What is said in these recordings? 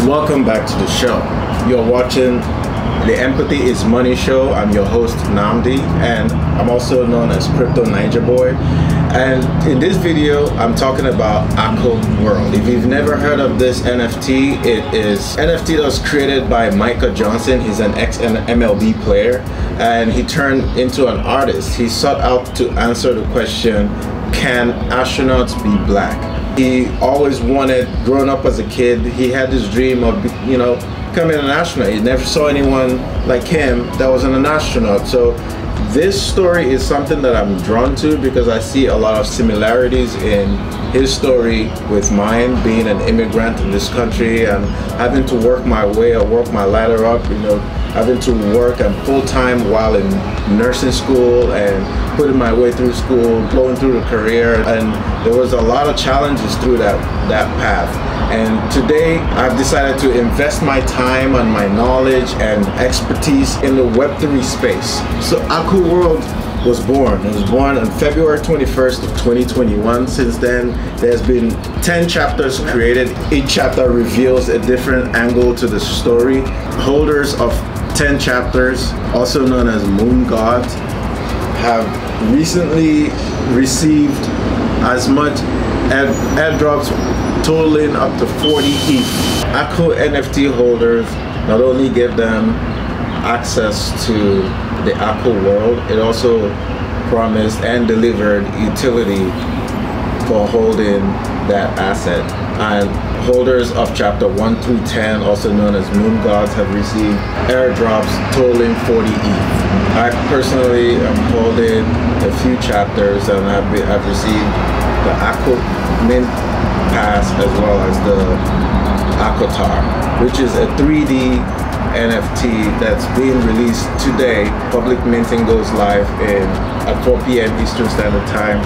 Welcome back to the show. You're watching the Empathy is Money show. I'm your host Namdi, and I'm also known as Crypto Niger Boy. And in this video, I'm talking about Akutars World. If you've never heard of this NFT, it is NFT that was created by Micah Johnson. He's an ex-MLB player, and he turned into an artist. He sought out to answer the question, can astronauts be black? He always wanted, growing up as a kid, he had this dream of, becoming an astronaut. He never saw anyone like him that was an astronaut. So this story is something that I'm drawn to because I see a lot of similarities in his story with mine, being an immigrant in this country and having to work my way or work my ladder up, having to work and full-time while in nursing school and putting my way through school, going through the career, and there was a lot of challenges through that path. And today I've decided to invest my time and my knowledge and expertise in the Web3 space. So Akutars World was born. It was born on February 21st of 2021. Since then, there's been 10 chapters created. Each chapter reveals a different angle to the story. Holders of 10 chapters, also known as moon gods, have recently received as much airdrops totaling up to 40 ETH. Akutars NFT holders not only give them access to the Akutars World, it also promised and delivered utility for holding that asset. And holders of chapter 1 through 10, also known as moon gods, have received airdrops totaling 40 ETH. I personally am holding a few chapters, and I've received the Akutars Mint Pass as well as the Akutar, which is a 3D NFT that's being released today. Public minting goes live at 4 p.m. Eastern Standard Time.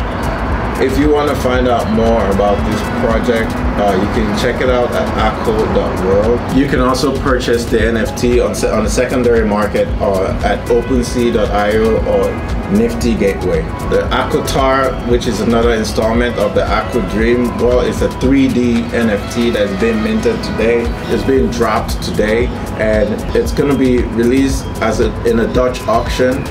If you want to find out more about this project, you can check it out at akutars.world. You can also purchase the NFT on the secondary market or at OpenSea.io or Nifty Gateway. The Akutar, which is another installment of the Akutars Dream, well, it's a 3D NFT that's been minted today. It's been dropped today, and it's going to be released in a Dutch auction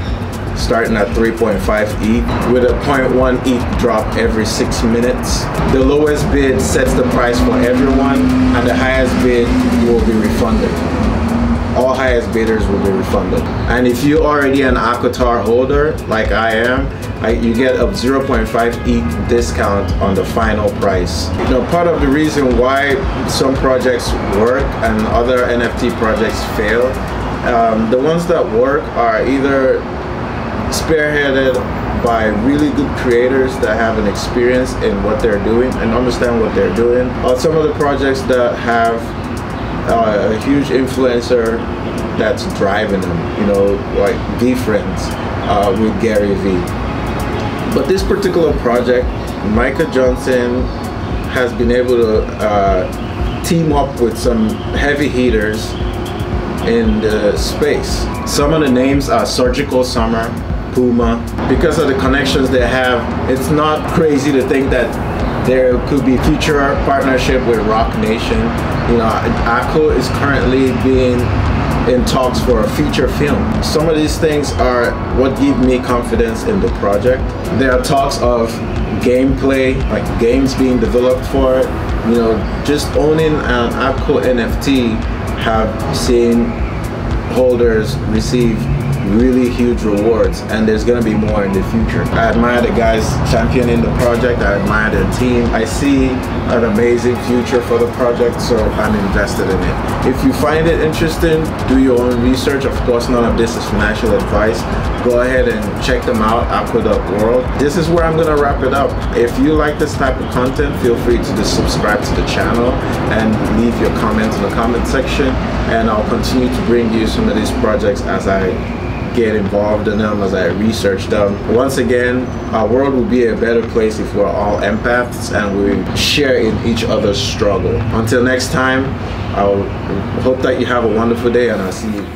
starting at 3.5 ETH with a 0.1 ETH drop every 6 minutes. The lowest bid sets the price for everyone, and the highest bid will be refunded. All highest bidders will be refunded. And if you're already an Akutars holder, like I am, you get a 0.5 ETH discount on the final price. Part of the reason why some projects work and other NFT projects fail, the ones that work are either spearheaded by really good creators that have an experience in what they're doing and understand what they're doing, or some of the projects that have a huge influencer that's driving them, like VFriends with Gary V. But this particular project, Micah Johnson has been able to team up with some heavy hitters in the space. Some of the names are Surgical Summer, Puma. Because of the connections they have, it's not crazy to think that there could be future partnership with Rock Nation. Akutars is currently being in talks for a feature film. Some of these things are what give me confidence in the project. There are talks of gameplay, like games being developed for it. Just owning an Akutars NFT have seen holders receive really huge rewards, and there's going to be more in the future. I admire the guys championing the project. I admire their team. I see an amazing future for the project, so I'm invested in it. If you find it interesting, do your own research. Of course, none of this is financial advice. Go ahead and check them out, Akutars.world. This is where I'm going to wrap it up. If you like this type of content, feel free to just subscribe to the channel and leave your comments in the comment section, and I'll continue to bring you some of these projects as I get involved in them, as I research them. Once again, our world will be a better place if we're all empaths and we share in each other's struggle. Until next time, I hope that you have a wonderful day, and I'll see you.